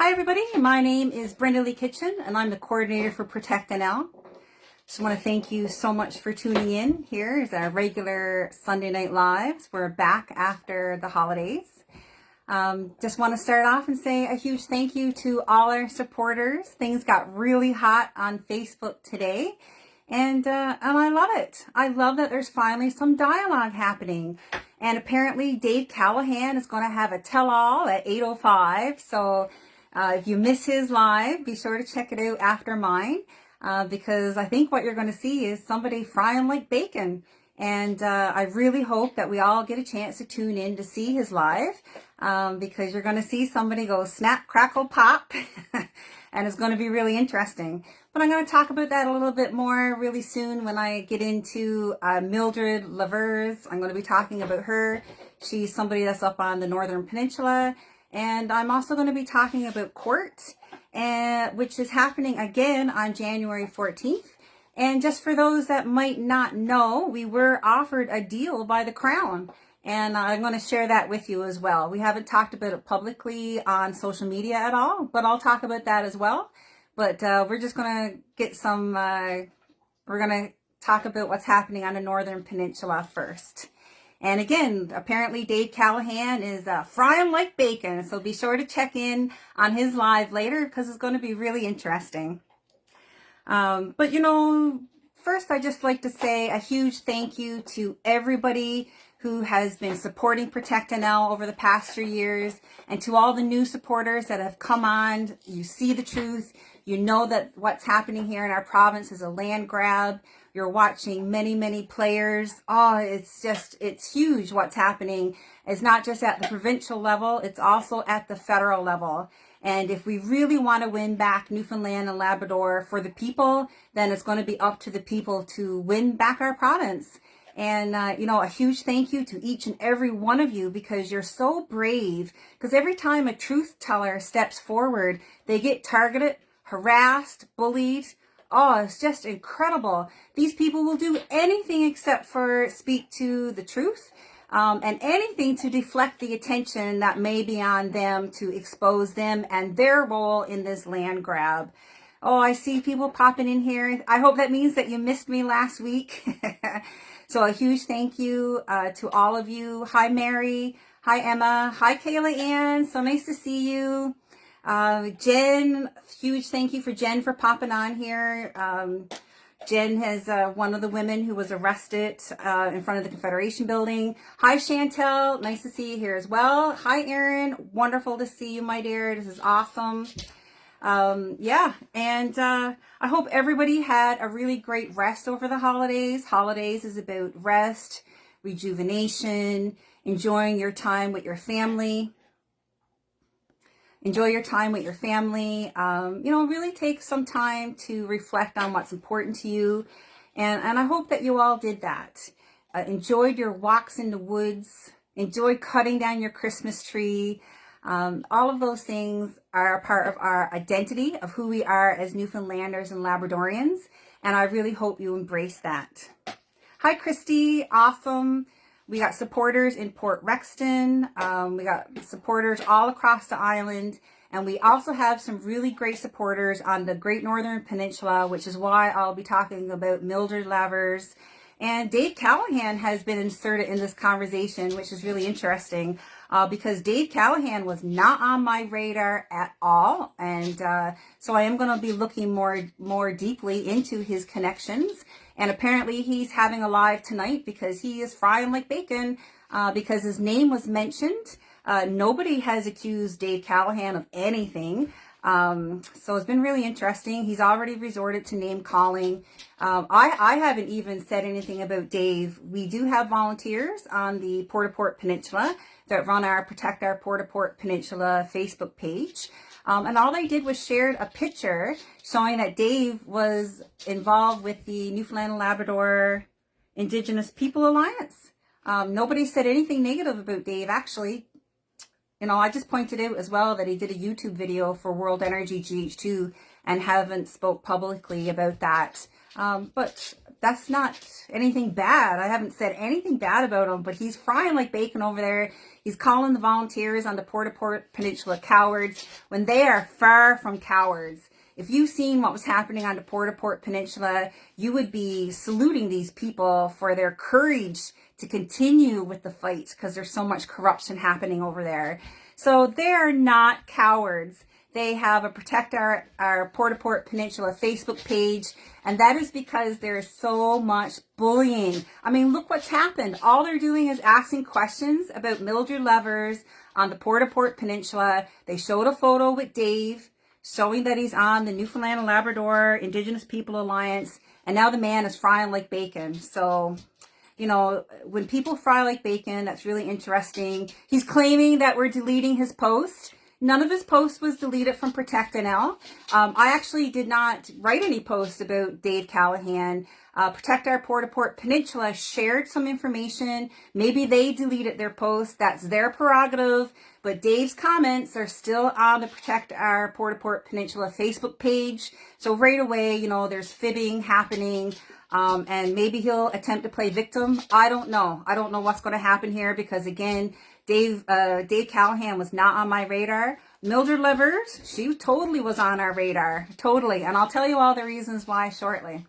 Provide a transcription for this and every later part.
Hi everybody, my name is Brenda Lee Kitchen and I'm the coordinator for Protect NL. Just want to thank you so much for tuning in. Here is our regular Sunday Night Lives. We're back after the holidays. Just want to start off and say a huge thank you to all our supporters. Things got really hot on Facebook today and I love it. I love that there's finally some dialogue happening. And apparently Dave Callahan is going to have a tell-all at 8:05. So if you miss his live, be sure to check it out after mine, because I think what you're going to see is somebody frying like bacon. And I really hope that we all get a chance to tune in to see his live, because you're going to see somebody go snap, crackle, pop, and it's going to be really interesting. But I'm going to talk about that a little bit more really soon when I get into Mildred Lavers. I'm going to be talking about her. She's somebody that's up on the Northern Peninsula. And I'm also going to be talking about court, which is happening again on January 14th. And just for those that might not know, we were offered a deal by the Crown. And I'm going to share that with you as well. We haven't talked about it publicly on social media at all, but I'll talk about that as well. But we're just going to get some, we're going to talk about what's happening on the Northern Peninsula first. And again, apparently Dave Callahan is frying like bacon. So be sure to check in on his live later because it's going to be really interesting. But you know, first I just like to say a huge thank you to everybody who has been supporting Protect NL over the past 3 years, and to all the new supporters that have come on. You see the truth. You know that what's happening here in our province is a land grab. You're watching many, many players. Oh, it's huge what's happening. It's not just at the provincial level, it's also at the federal level. And if we really want to win back Newfoundland and Labrador for the people, then it's going to be up to the people to win back our province. And, you know, a huge thank you to each and every one of you, because you're so brave. Because every time a truth teller steps forward, they get targeted, harassed, bullied. Oh, it's just incredible. These people will do anything except for speak to the truth, and anything to deflect the attention that may be on them, to expose them and their role in this land grab. Oh, I see people popping in here. I hope that means that you missed me last week. So a huge thank you to all of you. Hi, Mary. Hi, Emma. Hi, Kayla Ann. So nice to see you. Jen, huge thank you for Jen for popping on here. Jen has one of the women who was arrested in front of the Confederation building. Hi, Chantel. Nice to see you here as well. Hi, Erin. Wonderful to see you, my dear. This is awesome. Yeah, and I hope everybody had a really great rest over the holidays. Holidays is about rest, rejuvenation, enjoying your time with your family. Enjoy your time with your family. You know, really take some time to reflect on what's important to you. And I hope that you all did that. Enjoyed your walks in the woods. Enjoy cutting down your Christmas tree. All of those things are a part of our identity of who we are as Newfoundlanders and Labradorians. And I really hope you embrace that. Hi, Christy. Awesome. We got supporters in Port Rexton. We got supporters all across the island. And we also have some really great supporters on the Great Northern Peninsula, which is why I'll be talking about Mildred Lavers. And Dave Callahan has been inserted in this conversation, which is really interesting, because Dave Callahan was not on my radar at all. And so I am going to be looking more deeply into his connections. And apparently he's having a live tonight because he is frying like bacon, because his name was mentioned. Nobody has accused Dave Callahan of anything. So it's been really interesting. He's already resorted to name calling. I haven't even said anything about Dave. We do have volunteers on the Port Au Port Peninsula that run our Protect Our Port Au Port Peninsula Facebook page. And all they did was shared a picture showing that Dave was involved with the Newfoundland and Labrador Indigenous People Alliance. Nobody said anything negative about Dave, actually. You know, I just pointed out as well that he did a YouTube video for World Energy GH2 and haven't spoke publicly about that. But that's not anything bad. I haven't said anything bad about him, but he's frying like bacon over there. He's calling the volunteers on the Port Au Port Peninsula cowards when they are far from cowards. If you've seen what was happening on the Port Au Port Peninsula, you would be saluting these people for their courage to continue with the fight, because there's so much corruption happening over there. So they are not cowards. They have a Protect our Port Au Port Peninsula Facebook page, and that is because there is so much bullying. I mean, look what's happened. All they're doing is asking questions about Mildred Lavers on the Port Au Port Peninsula. They showed a photo with Dave showing that he's on the Newfoundland and Labrador Indigenous People Alliance, and now the man is frying like bacon. So, you know, when people fry like bacon, that's really interesting. He's claiming that we're deleting his post. None of his posts was deleted from Protect NL. I actually did not write any posts about Dave Callahan. Protect Our Port Au Port Peninsula shared some information. Maybe they deleted their post. That's their prerogative. But Dave's comments are still on the Protect Our Port Au Port Peninsula Facebook page. So right away, you know, there's fibbing happening. And maybe he'll attempt to play victim. I don't know. I don't know what's going to happen here, because again, Dave Callahan was not on my radar. Mildred Lavers, she totally was on our radar. Totally. And I'll tell you all the reasons why shortly.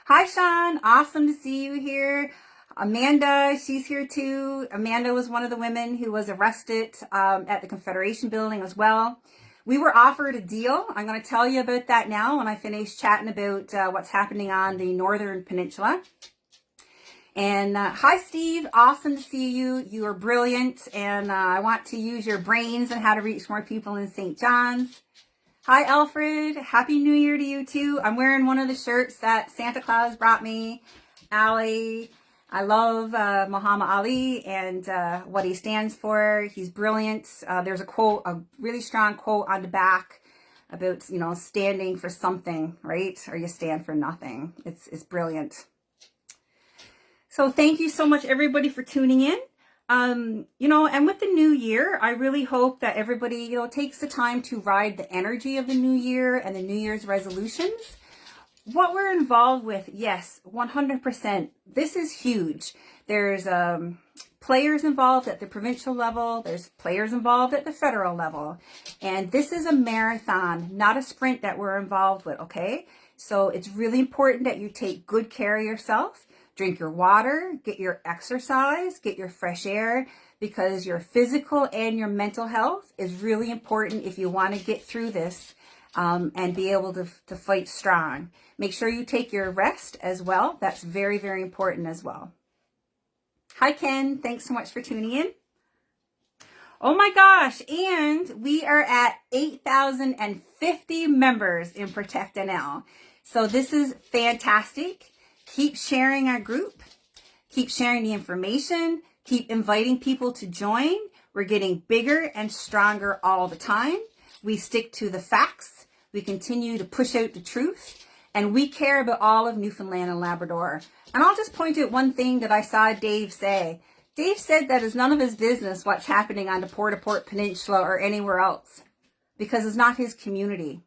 Hi, Sean. Awesome to see you here. Amanda, she's here too. Amanda was one of the women who was arrested at the Confederation building as well. We were offered a deal. I'm going to tell you about that now when I finish chatting about what's happening on the Northern Peninsula. And hi, Steve. Awesome to see you. You are brilliant. And I want to use your brains and how to reach more people in St. John's. Hi, Alfred. Happy New Year to you, too. I'm wearing one of the shirts that Santa Claus brought me. Ali. I love Muhammad Ali and what he stands for. He's brilliant. There's a quote, a really strong quote on the back about, you know, standing for something, right? Or you stand for nothing. It's brilliant. So thank you so much, everybody, for tuning in. You know, and with the new year, I really hope that everybody, you know, takes the time to ride the energy of the new year and the New Year's resolutions. What we're involved with, yes, 100%. This is huge. There's players involved at the provincial level. There's players involved at the federal level. And this is a marathon, not a sprint that we're involved with, okay? So it's really important that you take good care of yourself. Drink your water, get your exercise, get your fresh air, because your physical and your mental health is really important if you want to get through this and be able to fight strong. Make sure you take your rest as well. That's very, very important as well. Hi, Ken. Thanks so much for tuning in. Oh my gosh. And we are at 8,050 members in Protect NL. So this is fantastic. Keep sharing our group. Keep sharing the information. Keep inviting people to join. We're getting bigger and stronger all the time. We stick to the facts. We continue to push out the truth. And we care about all of Newfoundland and Labrador. And I'll just point out one thing that I saw Dave say. Dave said that it's none of his business what's happening on the Port Au Port Peninsula or anywhere else, because it's not his community.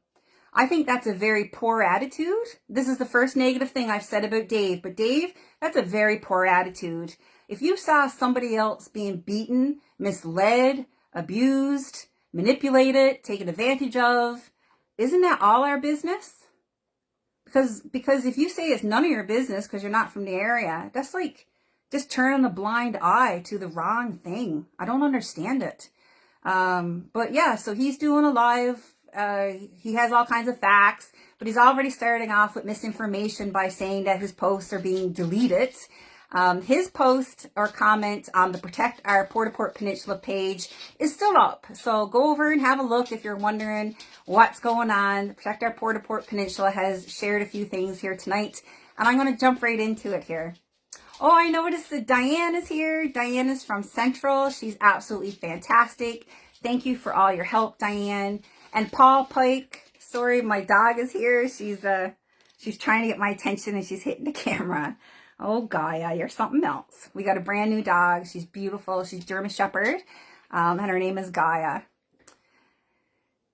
I think that's a very poor attitude. This is the first negative thing I've said about Dave. But Dave, that's a very poor attitude. If you saw somebody else being beaten, misled, abused, manipulated, taken advantage of, isn't that all our business? Because if you say it's none of your business because you're not from the area, that's like just turning a blind eye to the wrong thing. I don't understand it. But yeah, so he's doing a live. He has all kinds of facts, but he's already starting off with misinformation by saying that his posts are being deleted. His post or comment on the Protect Our Port Au Port Peninsula page is still up. So go over and have a look if you're wondering what's going on. Protect Our Port Au Port Peninsula has shared a few things here tonight, and I'm going to jump right into it here. Oh, I noticed that Diane is here. Diane is from Central. She's absolutely fantastic. Thank you for all your help, Diane. And Paul Pike, sorry, my dog is here. She's trying to get my attention and she's hitting the camera. Oh, Gaia, you're something else. We got a brand new dog. She's beautiful. She's German Shepherd, and her name is Gaia.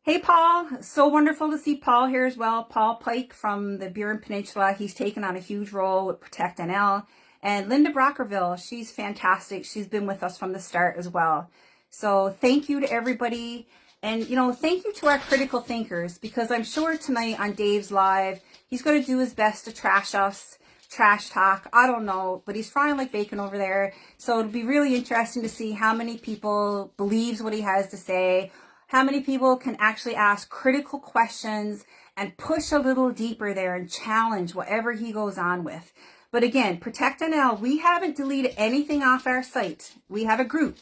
Hey, Paul. So wonderful to see Paul here as well. Paul Pike from the Burin Peninsula. He's taken on a huge role with Protect NL. And Linda Brockerville, she's fantastic. She's been with us from the start as well. So thank you to everybody. And, thank you to our critical thinkers, because I'm sure tonight on Dave's Live, he's going to do his best to trash us, trash talk. I don't know, but he's frying like bacon over there. So it'll be really interesting to see how many people believes what he has to say, how many people can actually ask critical questions and push a little deeper there and challenge whatever he goes on with. But again, Protect NL, we haven't deleted anything off our site. We have a group.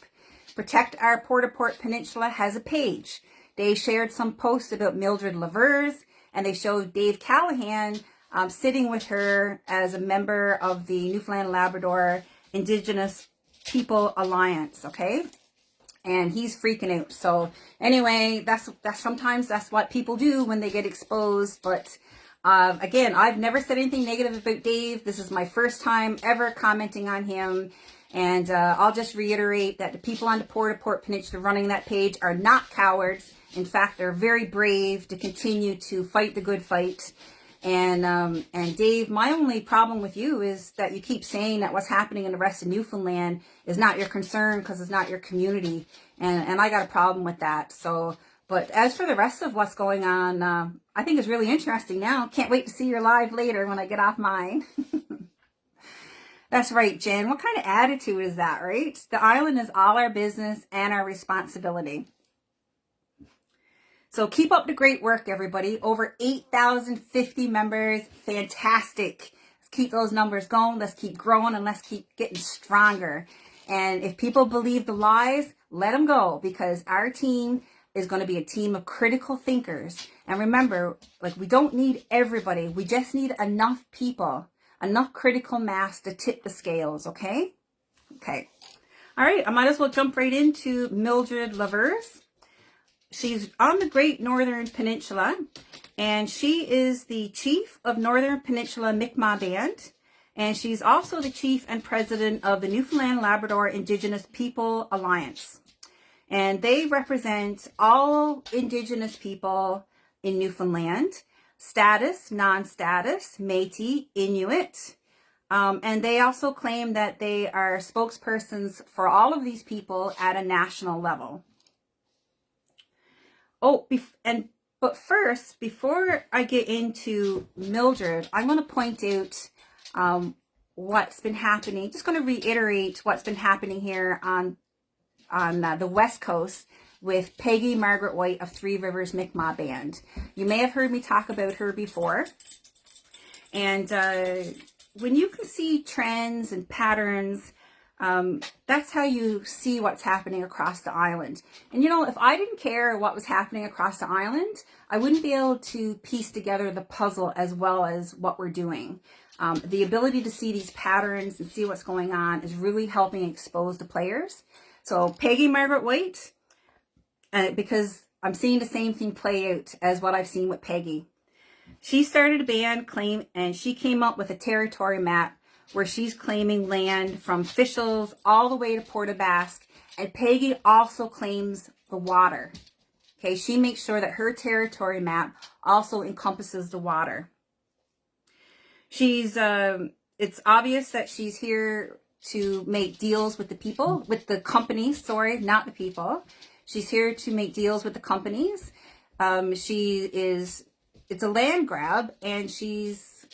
Protect Our Port Au Port Peninsula has a page. They shared some posts about Mildred Lavers, and they showed Dave Callahan sitting with her as a member of the Newfoundland Labrador Indigenous People Alliance, okay? And he's freaking out. So anyway, that's sometimes that's what people do when they get exposed. But again, I've never said anything negative about Dave. This is my first time ever commenting on him. And I'll just reiterate that the people on the Port Au Port Peninsula running that page are not cowards. In fact, they're very brave to continue to fight the good fight. And Dave, my only problem with you is that you keep saying that what's happening in the rest of Newfoundland is not your concern because it's not your community. And I got a problem with that. So, but as for the rest of what's going on, I think it's really interesting now. Can't wait to see your live later when I get off mine. That's right, Jen. What kind of attitude is that, right? The island is all our business and our responsibility. So keep up the great work, everybody. Over 8,050 members. Fantastic. Let's keep those numbers going. Let's keep growing and let's keep getting stronger. And if people believe the lies, let them go, because our team is going to be a team of critical thinkers. And remember, we don't need everybody. We just need enough people, enough critical mass to tip the scales, okay? Okay. All right, I might as well jump right into Mildred Lavers. She's on the Great Northern Peninsula, and she is the chief of Northern Peninsula Mikmaq Band, and she's also the chief and president of the Newfoundland Labrador Indigenous People Alliance. And they represent all Indigenous people in Newfoundland, status, non-status, Métis, Inuit. And they also claim that they are spokespersons for all of these people at a national level. But first, before I get into Mildred, I'm going to point out what's been happening. Just going to reiterate what's been happening here on the West Coast with Peggy Margaret White of Three Rivers Mikmaq Band. You may have heard me talk about her before. And when you can see trends and patterns, that's how you see what's happening across the island. And if I didn't care what was happening across the island, I wouldn't be able to piece together the puzzle as well as what we're doing. The ability to see these patterns and see what's going on is really helping expose the players. So Peggy Margaret White, because I'm seeing the same thing play out as what I've seen with Peggy. She started a band and she came up with a territory map where she's claiming land from Fischels all the way to Port Au Basque, and Peggy also claims the water. Okay, she makes sure that her territory map also encompasses the water. It's obvious that she's here to make deals with the people, with the companies, sorry, not the people. She's here to make deals with the companies. It's a land grab, and she's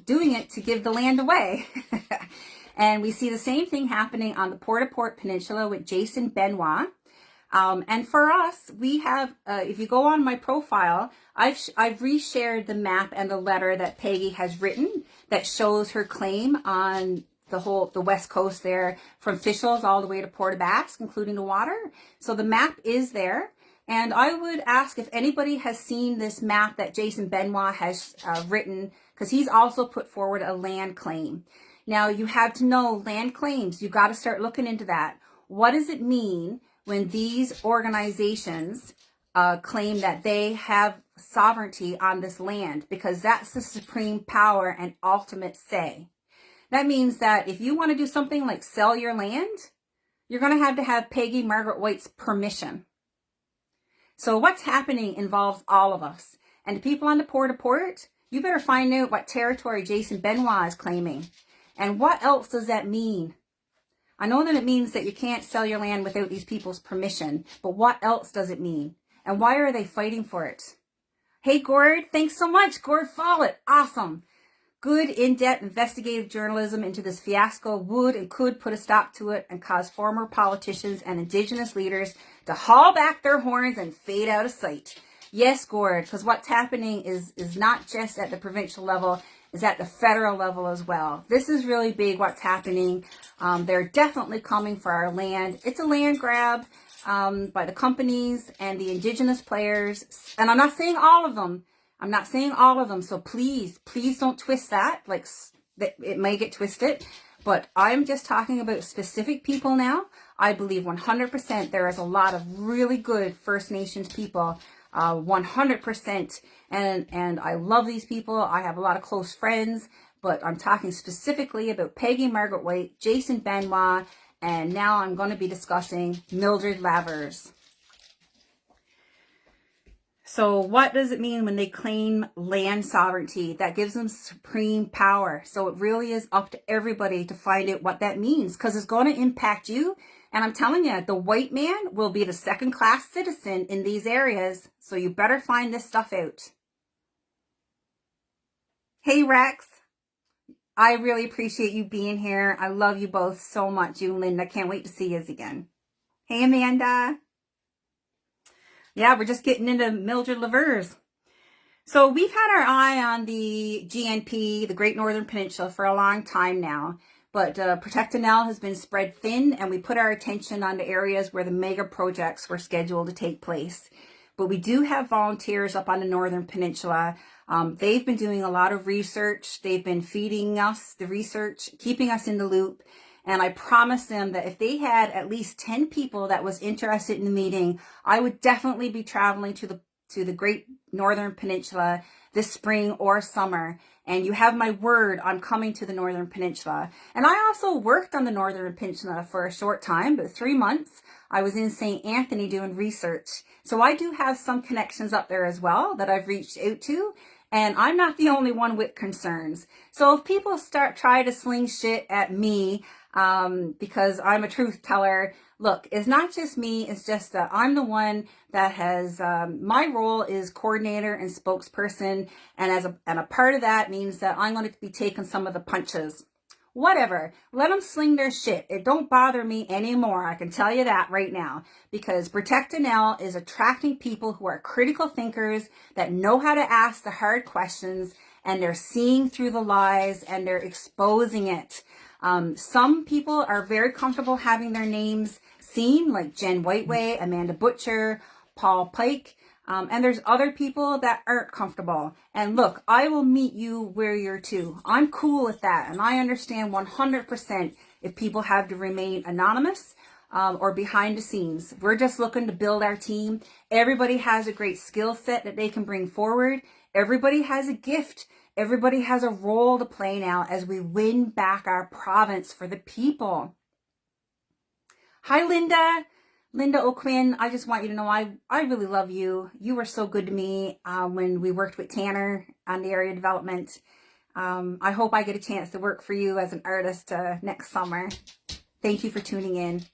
doing it to give the land away. And we see the same thing happening on the Port Au Port Peninsula with Jason Benoit. And for us, we have, if you go on my profile, I've reshared the map and the letter that Peggy has written that shows her claim on the West Coast there, from Fischels all the way to Port Au Basque, including the water. So the map is there. And I would ask if anybody has seen this map that Jason Benoit has written, because he's also put forward a land claim. Now, you have to know land claims. You've got to start looking into that. What does it mean when these organizations claim that they have sovereignty on this land? Because that's the supreme power and ultimate say. That means that if you want to do something like sell your land, you're going to have Peggy Margaret White's permission. So what's happening involves all of us. And the people on the Port Au Port, you better find out what territory Jason Benoit is claiming. And what else does that mean? I know that it means that you can't sell your land without these people's permission, but what else does it mean? And why are they fighting for it? Hey, Gord, thanks so much. Gord Follett, awesome. Good in-depth investigative journalism into this fiasco would and could put a stop to it and cause former politicians and Indigenous leaders to haul back their horns and fade out of sight. Yes, Gord, because what's happening is not just at the provincial level, is at the federal level as well. This is really big what's happening. They're definitely coming for our land. It's a land grab by the companies and the Indigenous players. And I'm not saying all of them. I'm not saying all of them. So please don't twist that. Like, it may get twisted. But I'm just talking about specific people now. I believe 100% there is a lot of really good First Nations people. 100%. And I love these people. I have a lot of close friends. But I'm talking specifically about Peggy Margaret White, Jason Benoit, and now I'm going to be discussing Mildred Lavers. So what does it mean when they claim land sovereignty? That gives them supreme power. So it really is up to everybody to find out what that means, because it's going to impact you. And I'm telling you, the white man will be the second-class citizen in these areas. So you better find this stuff out. Hey, Rex. I really appreciate you being here. I love you both so much. You and Linda. Can't wait to see you again. Hey, Amanda. Yeah, we're just getting into Mildred Lavers. So we've had our eye on the GNP, the Great Northern Peninsula, for a long time now. But Protect NL has been spread thin, and we put our attention on the areas where the mega projects were scheduled to take place. But we do have volunteers up on the Northern Peninsula. They've been doing a lot of research. They've been feeding us the research, keeping us in the loop. And I promised them that if they had at least 10 people that was interested in the meeting, I would definitely be traveling to the Great Northern Peninsula this spring or summer. And you have my word, I'm coming to the Northern Peninsula. And I also worked on the Northern Peninsula for a short time, but 3 months. I was in St. Anthony doing research. So I do have some connections up there as well that I've reached out to. And I'm not the only one with concerns. So if people try to sling shit at me, because I'm a truth teller, look, it's not just me. It's just that I'm the one that has, my role is coordinator and spokesperson. And a part of that means that I'm going to be taking some of the punches. Whatever. Let them sling their shit. It don't bother me anymore. I can tell you that right now. Because Protect NL is attracting people who are critical thinkers that know how to ask the hard questions, and they're seeing through the lies and they're exposing it. Some people are very comfortable having their names seen, like Jen Whiteway, Amanda Butcher, Paul Pike. And there's other people that aren't comfortable. And look, I will meet you where you're to. I'm cool with that. And I understand 100% if people have to remain anonymous or behind the scenes. We're just looking to build our team. Everybody has a great skill set that they can bring forward. Everybody has a gift. Everybody has a role to play now as we win back our province for the people. Hi, Linda. Linda O'Quinn, I just want you to know I really love you. You were so good to me when we worked with Tanner on the area development. I hope I get a chance to work for you as an artist next summer. Thank you for tuning in.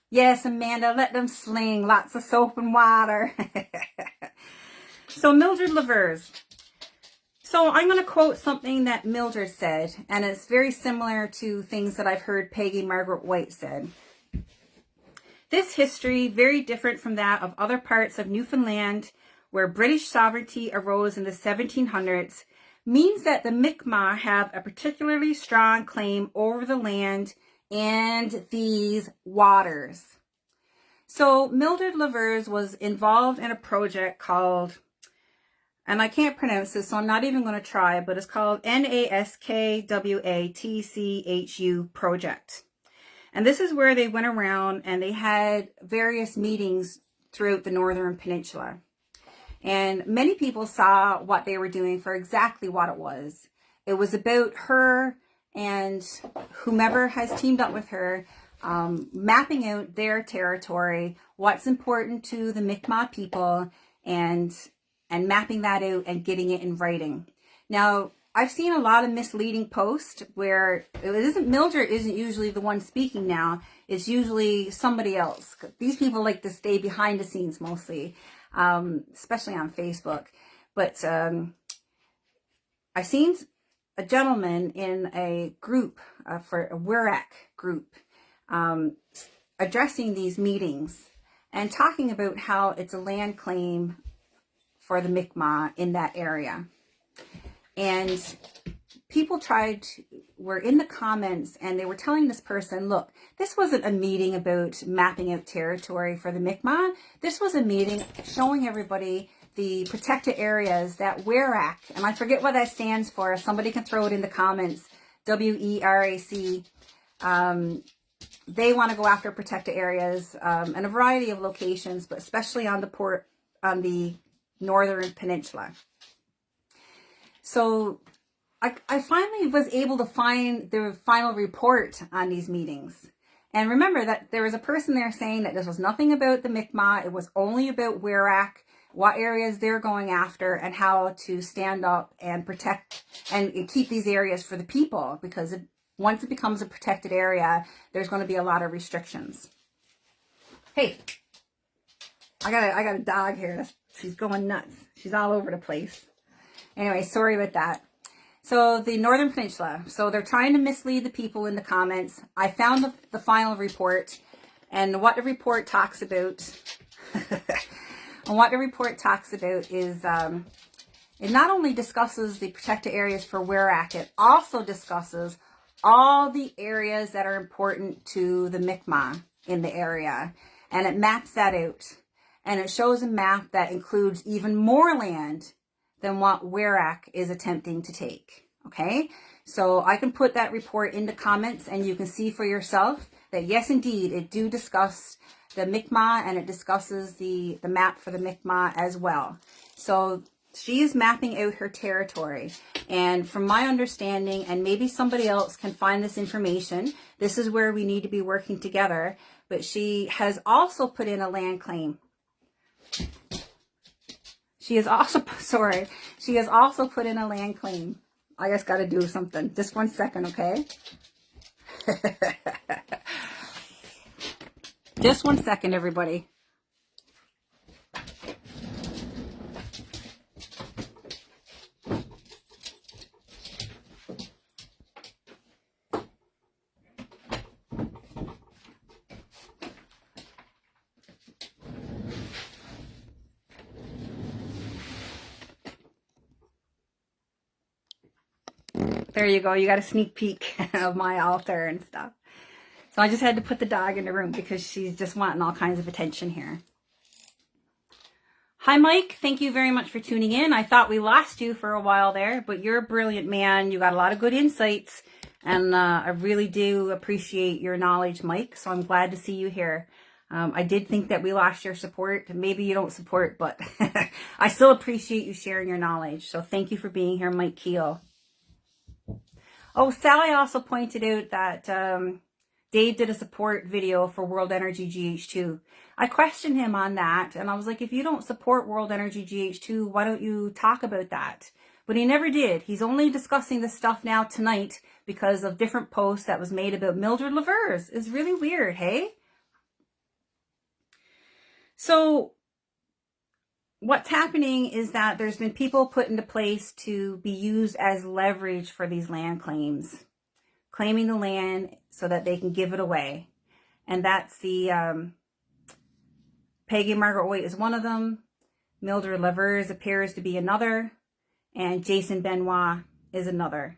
Yes, Amanda, let them sling. Lots of soap and water. So Mildred Lavers. So I'm going to quote something that Mildred said, and it's very similar to things that I've heard Peggy Margaret White said. This history, very different from that of other parts of Newfoundland, where British sovereignty arose in the 1700s, means that the Mi'kmaq have a particularly strong claim over the land and these waters. So Mildred Lavers was involved in a project called, and I can't pronounce this, so I'm not even going to try, but it's called NASKWATCHU project. And this is where they went around and they had various meetings throughout the Northern Peninsula. And many people saw what they were doing for exactly what it was. It was about her and whomever has teamed up with her mapping out their territory, what's important to the Mikmaq people, and mapping that out and getting it in writing. Now, I've seen a lot of misleading posts where Mildred isn't usually the one speaking now. It's usually somebody else. These people like to stay behind the scenes mostly, especially on Facebook. But I've seen a gentleman in a group, for a WIRAC group, addressing these meetings and talking about how it's a land claim for the Mikmaq in that area. And people were in the comments and they were telling this person, look, this wasn't a meeting about mapping out territory for the Mikmaq. This was a meeting showing everybody the protected areas that WERAC, and I forget what that stands for. Somebody can throw it in the comments, WERAC. They want to go after protected areas in a variety of locations, but especially on the Northern Peninsula. So I finally was able to find the final report on these meetings. And remember that there was a person there saying that this was nothing about the Mikmaq. It was only about WERAC, what areas they're going after, and how to stand up and protect and keep these areas for the people. Because once it becomes a protected area, there's going to be a lot of restrictions. Hey, I got a dog here. She's going nuts. She's all over the place. Anyway, sorry about that. So the Northern Peninsula. So they're trying to mislead the people in the comments. I found the final report, and what the report talks about. And what the report talks about is it not only discusses the protected areas for WERAC, it also discusses all the areas that are important to the Mikmaq in the area, and it maps that out. And it shows a map that includes even more land than what WERAC is attempting to take. Okay, so I can put that report in the comments and you can see for yourself that yes, indeed, it do discuss the Mikmaq, and it discusses the map for the Mikmaq as well. So she is mapping out her territory. And from my understanding, and maybe somebody else can find this information, this is where we need to be working together. But she has also put in a land claim. She has also put in a land claim. I just got to do something. Just 1 second, okay? Just 1 second, everybody. There you go. You got a sneak peek of my altar and stuff. So I just had to put the dog in the room because she's just wanting all kinds of attention here. Hi, Mike. Thank you very much for tuning in. I thought we lost you for a while there, but you're a brilliant man. You got a lot of good insights, and I really do appreciate your knowledge, Mike. So I'm glad to see you here. I did think that we lost your support. Maybe you don't support, but I still appreciate you sharing your knowledge. So thank you for being here, Mike Keel. Oh, Sally also pointed out that Dave did a support video for World Energy GH2. I questioned him on that, and I was like, if you don't support World Energy GH2, why don't you talk about that? But he never did. He's only discussing this stuff now tonight because of different posts that was made about Mildred Lavers. It's really weird, hey? So what's happening is that there's been people put into place to be used as leverage for these land claims, claiming the land so that they can give it away. And that's the Peggy Margaret White is one of them. Mildred Lavers appears to be another, and Jason Benoit is another.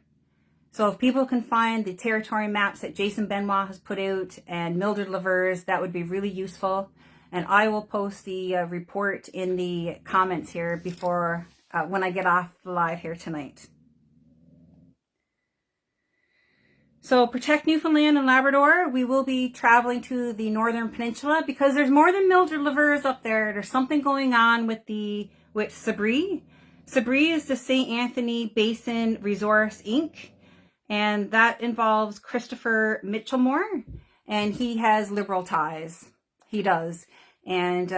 So if people can find the territory maps that Jason Benoit has put out and Mildred Lavers, that would be really useful. And I will post the report in the comments here before, when I get off the live here tonight. So Protect Newfoundland and Labrador, we will be traveling to the Northern Peninsula because there's more than Mildred Lavers up there. There's something going on with Sabri. Sabri is the St. Anthony Basin Resource Inc. And that involves Christopher Mitchellmore. and he has liberal ties. He does. And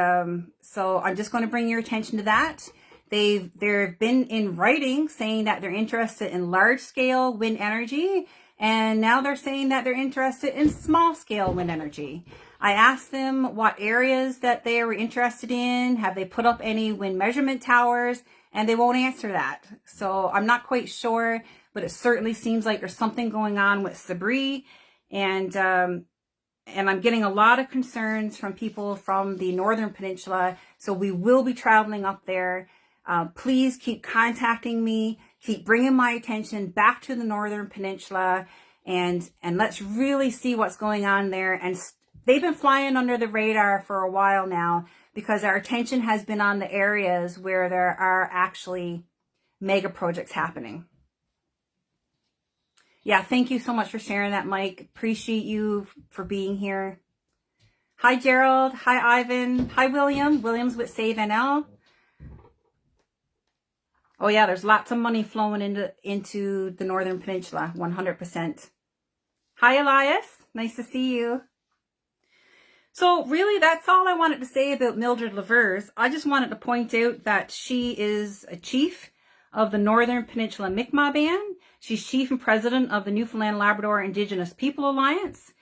so I'm just going to bring your attention to that. They've been in writing saying that they're interested in large-scale wind energy, and now they're saying that they're interested in small-scale wind energy. I asked them what areas that they were interested in. Have they put up any wind measurement towers? And they won't answer that. So I'm not quite sure, but it certainly seems like there's something going on with Sabri. And I'm getting a lot of concerns from people from the Northern Peninsula. So we will be traveling up there. Please keep contacting me. Keep bringing my attention back to the Northern Peninsula. And let's really see what's going on there. And they've been flying under the radar for a while now because our attention has been on the areas where there are actually mega projects happening. Yeah, thank you so much for sharing that, Mike. Appreciate you for being here. Hi, Gerald. Hi, Ivan. Hi, William. William's with Save NL. Oh, yeah, there's lots of money flowing into the Northern Peninsula, 100%. Hi, Elias. Nice to see you. So really, that's all I wanted to say about Mildred Lavers. I just wanted to point out that she is a chief of the Northern Peninsula Mikmaq Band. She's chief and president of the Newfoundland Labrador Indigenous People Alliance.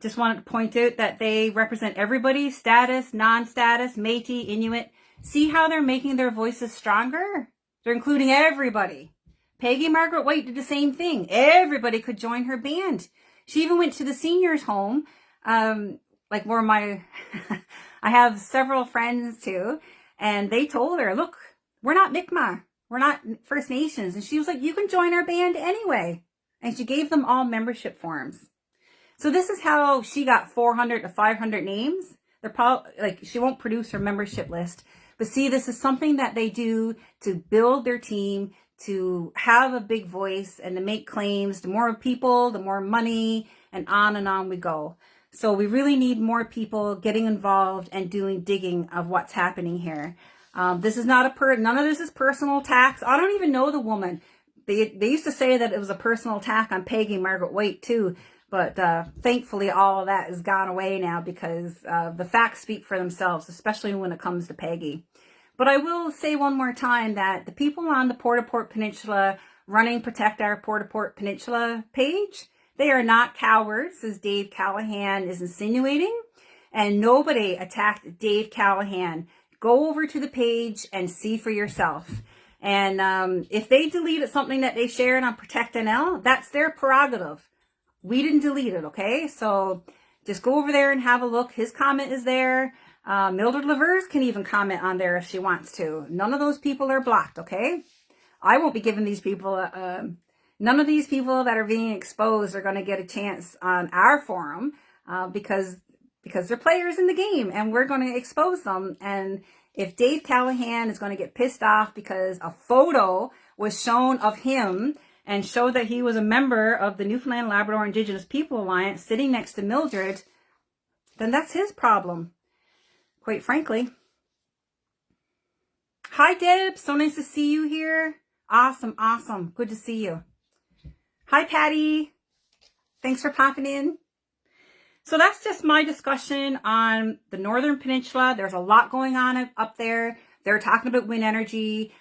Just wanted to point out that they represent everybody, status, non-status, Métis, Inuit. See how they're making their voices stronger? They're including everybody. Peggy Margaret White did the same thing. Everybody could join her band. She even went to the seniors' home, like where I have several friends too, and they told her, look, we're not Mi'kmaq. We're not First Nations. And she was like, you can join our band anyway. And she gave them all membership forms. So this is how she got 400 to 500 names. They're probably like, she won't produce her membership list. But see, this is something that they do to build their team, to have a big voice and to make claims. The more people, the more money, and on we go. So we really need more people getting involved and doing digging of what's happening here. This is not none of this is personal attacks. I don't even know the woman. They used to say that it was a personal attack on Peggy Margaret White too, but thankfully all of that has gone away now because the facts speak for themselves, especially when it comes to Peggy. But I will say one more time that the people on the Port Au Port Peninsula running Protect Our Port Au Port Peninsula page, they are not cowards, as Dave Callahan is insinuating, and nobody attacked Dave Callahan. Go over to the page and see for yourself. And if they deleted something that they shared on Protect NL, that's their prerogative. We didn't delete it, okay? So just go over there and have a look. His comment is there. Mildred Lavers can even comment on there if she wants to. None of those people are blocked, okay? I won't be giving these people, none of these people that are being exposed are going to get a chance on our forum because they're players in the game and we're going to expose them. And if Dave Callahan is going to get pissed off because a photo was shown of him and showed that he was a member of the Newfoundland Labrador Indigenous People Alliance sitting next to Mildred, then that's his problem, quite frankly. Hi, Deb. So nice to see you here. Awesome, awesome. Good to see you. Hi, Patty. Thanks for popping in. So that's just my discussion on the Northern Peninsula. There's a lot going on up there. They're talking about wind energy.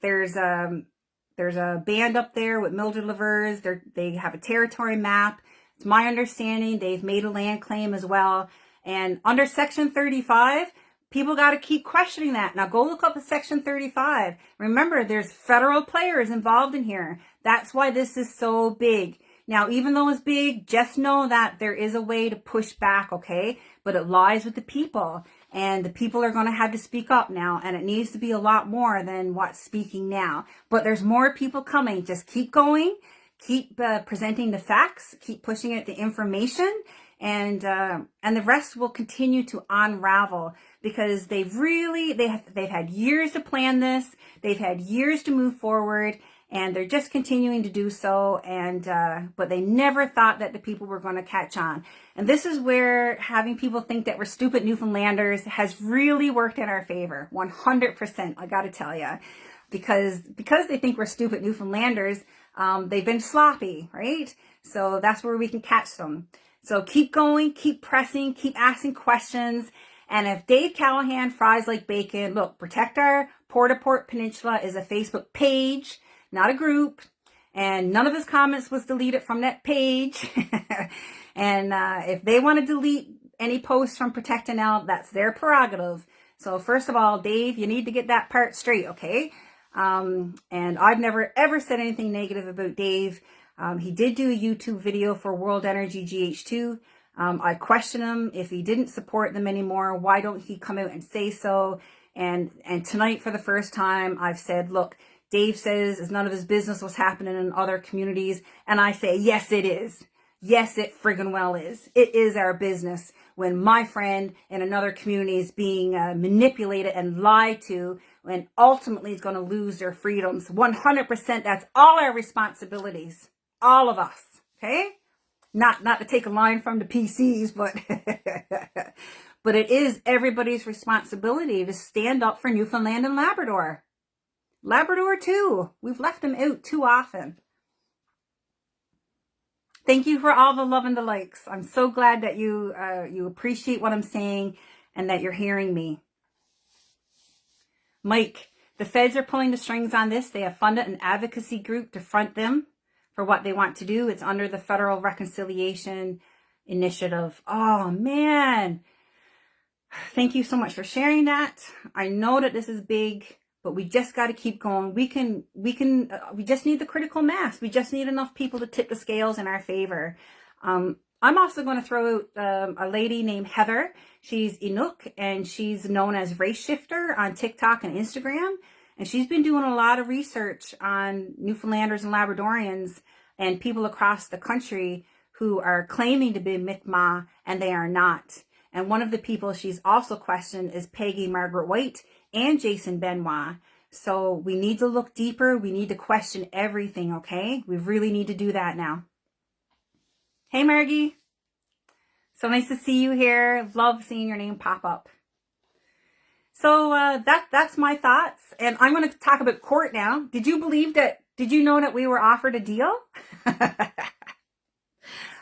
There's a band up there with Mildred Lavers. They have a territory map. It's my understanding they've made a land claim as well. And under Section 35, people got to keep questioning that. Now go look up Section 35. Remember, there's federal players involved in here. That's why this is so big. Now, even though it's big, just know that there is a way to push back, okay? But it lies with the people. And the people are going to have to speak up now. And it needs to be a lot more than what's speaking now. But there's more people coming. Just keep going. Keep presenting the facts. Keep pushing it, the information. And the rest will continue to unravel. Because they've had years to plan this. They've had years to move forward. And they're just continuing to do so. And but they never thought that the people were going to catch on. And this is where having people think that we're stupid Newfoundlanders has really worked in our favor. 100%, I got to tell you. Because they think we're stupid Newfoundlanders, they've been sloppy, right? So that's where we can catch them. So keep going, keep pressing, keep asking questions. And if Dave Callahan fries like bacon, look, Protect Our Port Au Port Peninsula is a Facebook page, not a group. And none of his comments was deleted from that page. And if they want to delete any posts from Protect NL, that's their prerogative. So first of all, Dave, you need to get that part straight, okay? And I've never ever said anything negative about Dave. He did do a YouTube video for World Energy GH2. I questioned him if he didn't support them anymore. Why don't he come out and say so? And tonight, for the first time, I've said, look, Dave says it's none of his business what's happening in other communities. And I say, yes, it is. Yes, it friggin' well is. It is our business when my friend in another community is being manipulated and lied to, and ultimately is going to lose their freedoms. 100%, that's all our responsibilities. All of us, okay? Not to take a line from the PCs, but but it is everybody's responsibility to stand up for Newfoundland and Labrador. Labrador too. We've left them out too often. Thank you for all the love and the likes. I'm so glad that you appreciate what I'm saying and that you're hearing me. Mike, the feds are pulling the strings on this. They have funded an advocacy group to front them for what they want to do. It's under the Federal Reconciliation Initiative. Oh, man. Thank you so much for sharing that. I know that this is big, but we just got to keep going. We just need the critical mass. We just need enough people to tip the scales in our favor. I'm also going to throw out a lady named Heather. She's Inuk, and she's known as Race Shifter on TikTok and Instagram. And she's been doing a lot of research on Newfoundlanders and Labradorians and people across the country who are claiming to be Mikmaq and they are not. And one of the people she's also questioned is Peggy Margaret White and Jason Benoit. So we need to look deeper. We need to question everything, okay? We really need to do that now. Hey, Margie. So nice to see you here. Love seeing your name pop up. So that's my thoughts. And I'm going to talk about court now. Did you know that we were offered a deal?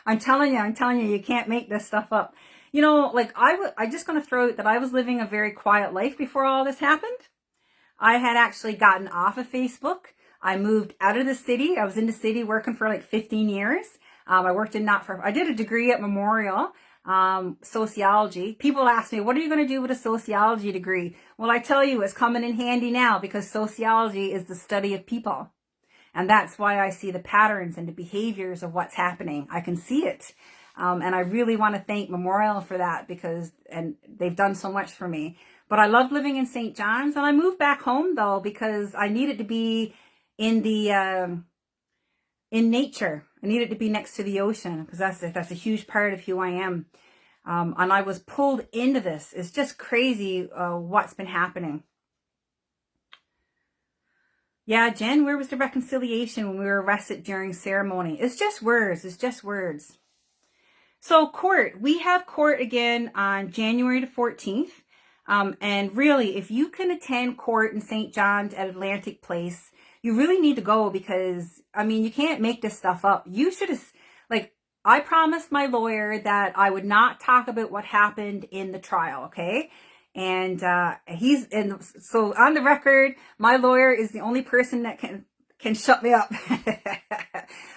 I'm telling you, you can't make this stuff up. You know, like I'm just going to throw out that I was living a very quiet life before all this happened. I had actually gotten off of Facebook. I moved out of the city. I was in the city working for like 15 years. I did a degree at Memorial, sociology. People ask me, what are you going to do with a sociology degree? Well, I tell you, it's coming in handy now because sociology is the study of people. And that's why I see the patterns and the behaviors of what's happening. I can see it. And I really want to thank Memorial for that and they've done so much for me. But I love living in St. John's, and I moved back home though because I needed to be in nature. I needed to be next to the ocean because that's a huge part of who I am. And I was pulled into this. It's just crazy what's been happening. Yeah, Jen, where was the reconciliation when we were arrested during ceremony? It's just words. It's just words. So court, we have court again on January the 14th. And really, if you can attend court in St. John's at Atlantic Place, you really need to go because, I mean, you can't make this stuff up. You should have, like, I promised my lawyer that I would not talk about what happened in the trial, okay? And so on the record, my lawyer is the only person that can shut me up.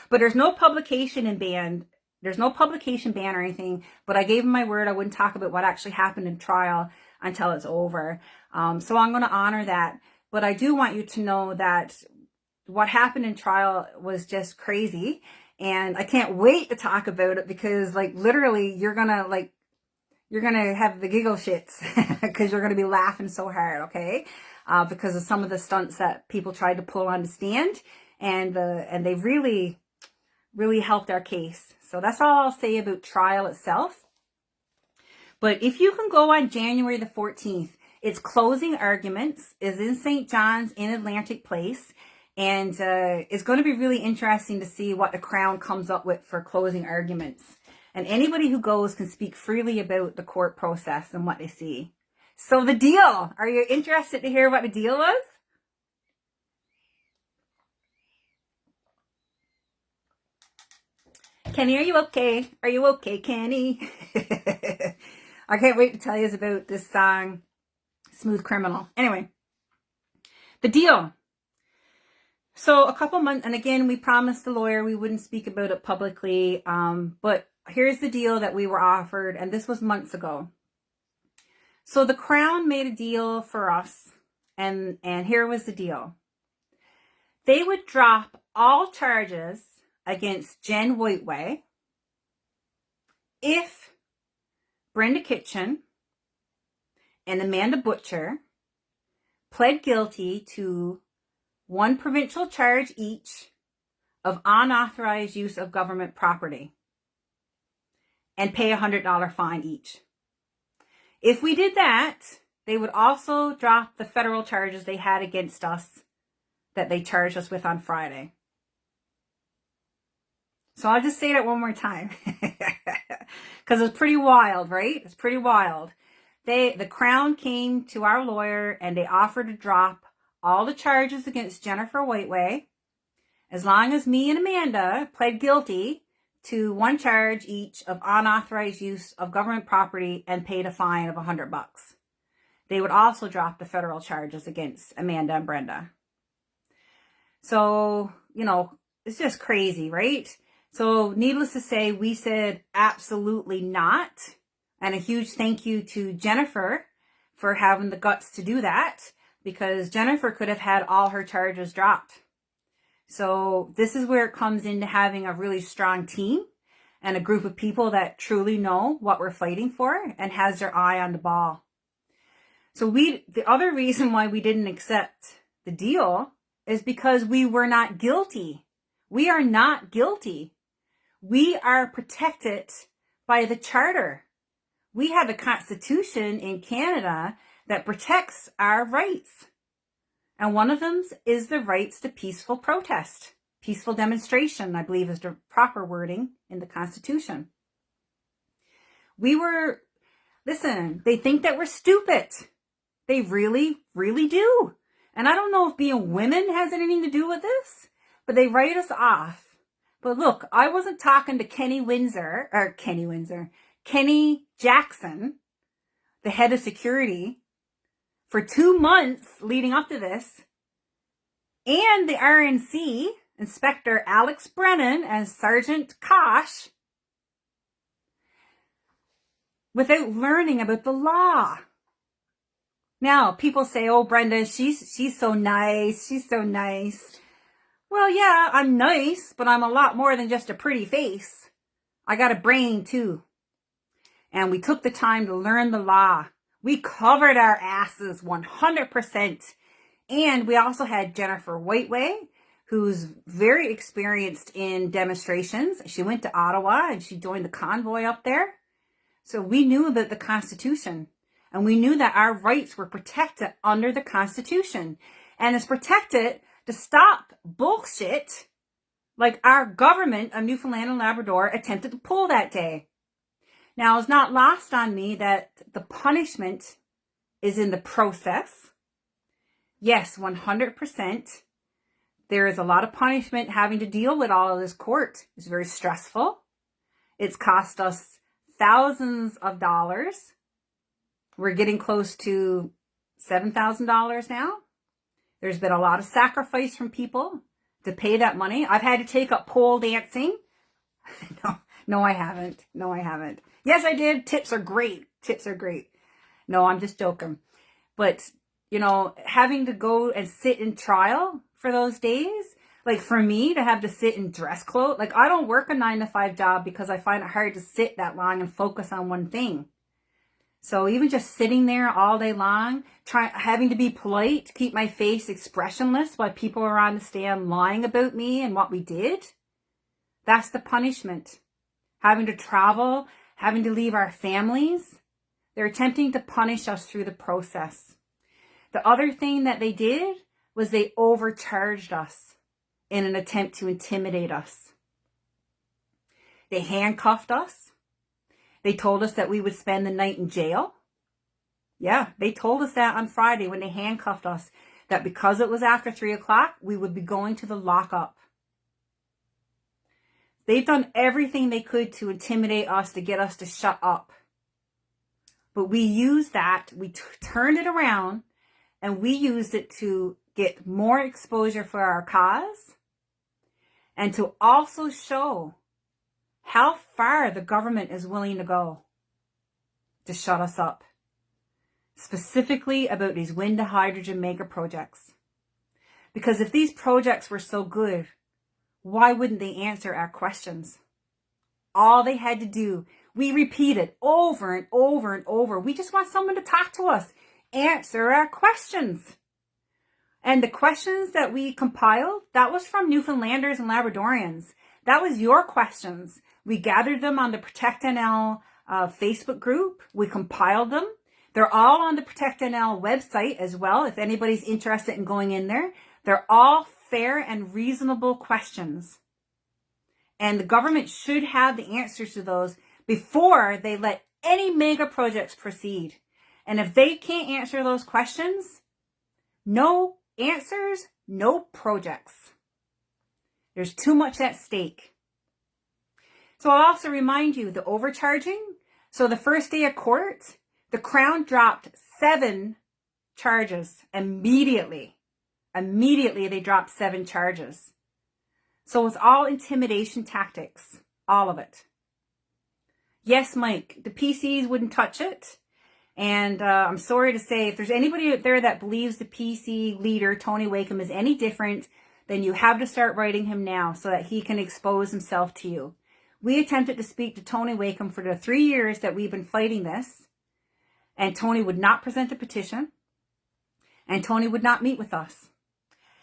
But there's no publication ban. There's no publication ban or anything, but I gave him my word I wouldn't talk about what actually happened in trial until it's over. So I'm going to honor that. But I do want you to know that what happened in trial was just crazy. And I can't wait to talk about it because, like, literally you're going to have the giggle shits because you're going to be laughing so hard, okay? Because of some of the stunts that people tried to pull on the stand, and they really helped our case. So that's all I'll say about trial itself. But if you can go on January the 14th, it's closing arguments is in St. John's in Atlantic Place. And it's going to be really interesting to see what the Crown comes up with for closing arguments. And anybody who goes can speak freely about the court process and what they see. So the deal, are you interested to hear what the deal was? Kenny, are you okay? Are you okay, Kenny? I can't wait to tell you about this song, Smooth Criminal. Anyway, the deal. So a couple months, and again, we promised the lawyer we wouldn't speak about it publicly, but here's the deal that we were offered, and this was months ago. So the Crown made a deal for us, and here was the deal. They would drop all charges against Jen Whiteway if Brenda Kitchen and Amanda Butcher pled guilty to one provincial charge each of unauthorized use of government property and pay a $100 fine each. If we did that, they would also drop the federal charges they had against us that they charged us with on Friday. So I'll just say that one more time because it's pretty wild, right? It's pretty wild. The Crown came to our lawyer and they offered to drop all the charges against Jennifer Whiteway as long as me and Amanda pled guilty to one charge each of unauthorized use of government property and paid a fine of $100. They would also drop the federal charges against Amanda and Brenda. So, you know, it's just crazy, right? So needless to say, we said absolutely not. And a huge thank you to Jennifer for having the guts to do that, because Jennifer could have had all her charges dropped. So this is where it comes into having a really strong team and a group of people that truly know what we're fighting for and has their eye on the ball. So the other reason why we didn't accept the deal is because we were not guilty. We are not guilty. We are protected by the Charter. We have a constitution in Canada that protects our rights. And one of them is the rights to peaceful protest. Peaceful demonstration, I believe, is the proper wording in the Constitution. Listen, they think that we're stupid. They really, really do. And I don't know if being women has anything to do with this, but they write us off. But look, I wasn't talking to Kenny Jackson, the head of security, for 2 months leading up to this, and the RNC, Inspector Alex Brennan and Sergeant Kosh, without learning about the law. Now, people say, oh, Brenda, she's so nice. She's so nice. Well, yeah, I'm nice, but I'm a lot more than just a pretty face. I got a brain, too. And we took the time to learn the law. We covered our asses 100%. And we also had Jennifer Whiteway, who's very experienced in demonstrations. She went to Ottawa and she joined the convoy up there. So we knew about the Constitution. And we knew that our rights were protected under the Constitution. And it's protected to stop bullshit like our government of Newfoundland and Labrador attempted to pull that day. Now, it's not lost on me that the punishment is in the process. Yes, 100%. There is a lot of punishment having to deal with all of this court. It's very stressful. It's cost us thousands of dollars. We're getting close to $7,000 now. There's been a lot of sacrifice from people to pay that money. I've had to take up pole dancing. No, I haven't. No, I haven't. Yes, I did. Tips are great. Tips are great. No, I'm just joking. But, you know, having to go and sit in trial for those days, like for me to have to sit in dress clothes, like I don't work a 9-to-5 job because I find it hard to sit that long and focus on one thing. So even just sitting there all day long, having to be polite, to keep my face expressionless while people are on the stand lying about me and what we did, that's the punishment. Having to travel, having to leave our families, they're attempting to punish us through the process. The other thing that they did was they overcharged us in an attempt to intimidate us. They handcuffed us. They told us that we would spend the night in jail. Yeah, they told us that on Friday when they handcuffed us, that because it was after 3 o'clock, we would be going to the lockup. They've done everything they could to intimidate us, to get us to shut up. But we used that, we turned it around, and we used it to get more exposure for our cause, and to also show how far the government is willing to go to shut us up. Specifically about these wind to hydrogen mega projects. Because if these projects were so good, why wouldn't they answer our questions? All they had to do, we repeat it over and over and over. We just want someone to talk to us, answer our questions. And the questions that we compiled, that was from Newfoundlanders and Labradorians. That was your questions. We gathered them on the Protect NL Facebook group. We compiled them. They're all on the Protect NL website as well, if anybody's interested in going in there. They're all fair and reasonable questions. And the government should have the answers to those before they let any mega projects proceed. And if they can't answer those questions, no answers, no projects. There's too much at stake. So I'll also remind you, the overcharging. So the first day of court, the Crown dropped 7 charges immediately. Immediately they dropped 7 charges. So it's all intimidation tactics. All of it. Yes, Mike, the PCs wouldn't touch it. And I'm sorry to say, if there's anybody out there that believes the PC leader, Tony Wakeham, is any different, then you have to start writing him now so that he can expose himself to you. We attempted to speak to Tony Wakeham for the 3 years that we've been fighting this. And Tony would not present a petition. And Tony would not meet with us.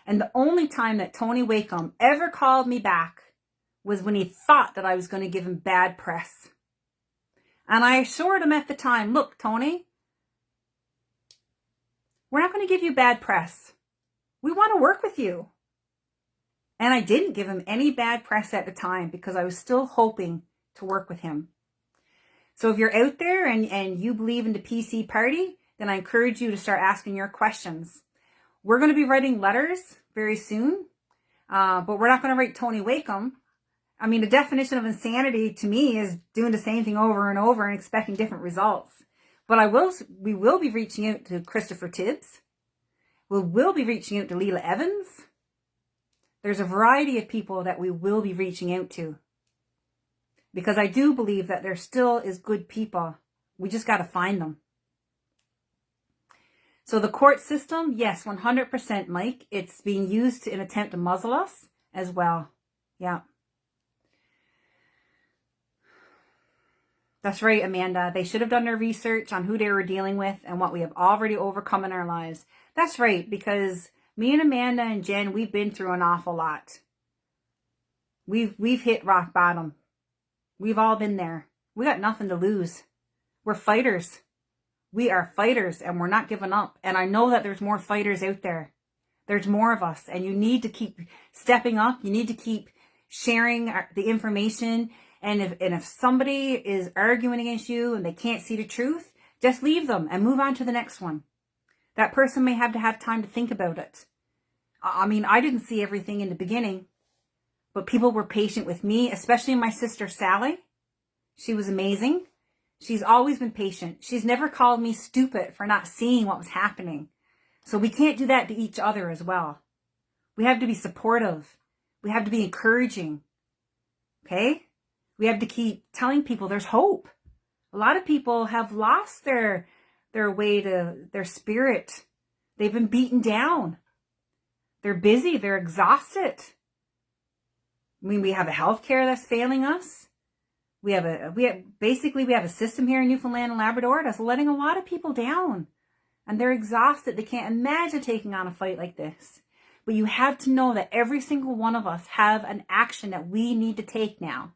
And the only time that Tony Wakeham ever called me back was when he thought that I was going to give him bad press. And I assured him at the time, look, Tony, we're not going to give you bad press. We want to work with you. And I didn't give him any bad press at the time because I was still hoping to work with him. So if you're out there and you believe in the PC party, then I encourage you to start asking your questions. We're going to be writing letters very soon, but we're not going to write Tony Wakeham. I mean, the definition of insanity to me is doing the same thing over and over and expecting different results. But we will be reaching out to Christopher Tibbs. We will be reaching out to Leela Evans. There's a variety of people that we will be reaching out to. Because I do believe that there still is good people. We just got to find them. So the court system, yes, 100%, Mike. It's being used in an attempt to muzzle us as well. Yeah. That's right, Amanda. They should have done their research on who they were dealing with and what we have already overcome in our lives. That's right, because me and Amanda and Jen, we've been through an awful lot. We've hit rock bottom. We've all been there. We got nothing to lose. We're fighters. We are fighters and we're not giving up. And I know that there's more fighters out there. There's more of us and you need to keep stepping up. You need to keep sharing the information. And if somebody is arguing against you and they can't see the truth, just leave them and move on to the next one. That person may have to have time to think about it. I mean, I didn't see everything in the beginning, but people were patient with me, especially my sister Sally. She was amazing. She's always been patient. She's never called me stupid for not seeing what was happening. So we can't do that to each other as well. We have to be supportive. We have to be encouraging. Okay? We have to keep telling people there's hope. A lot of people have lost their way to their spirit. They've been beaten down. They're busy. They're exhausted. I mean, we have a healthcare that's failing us. We have a system here in Newfoundland and Labrador that's letting a lot of people down. And they're exhausted. They can't imagine taking on a fight like this. But you have to know that every single one of us have an action that we need to take now.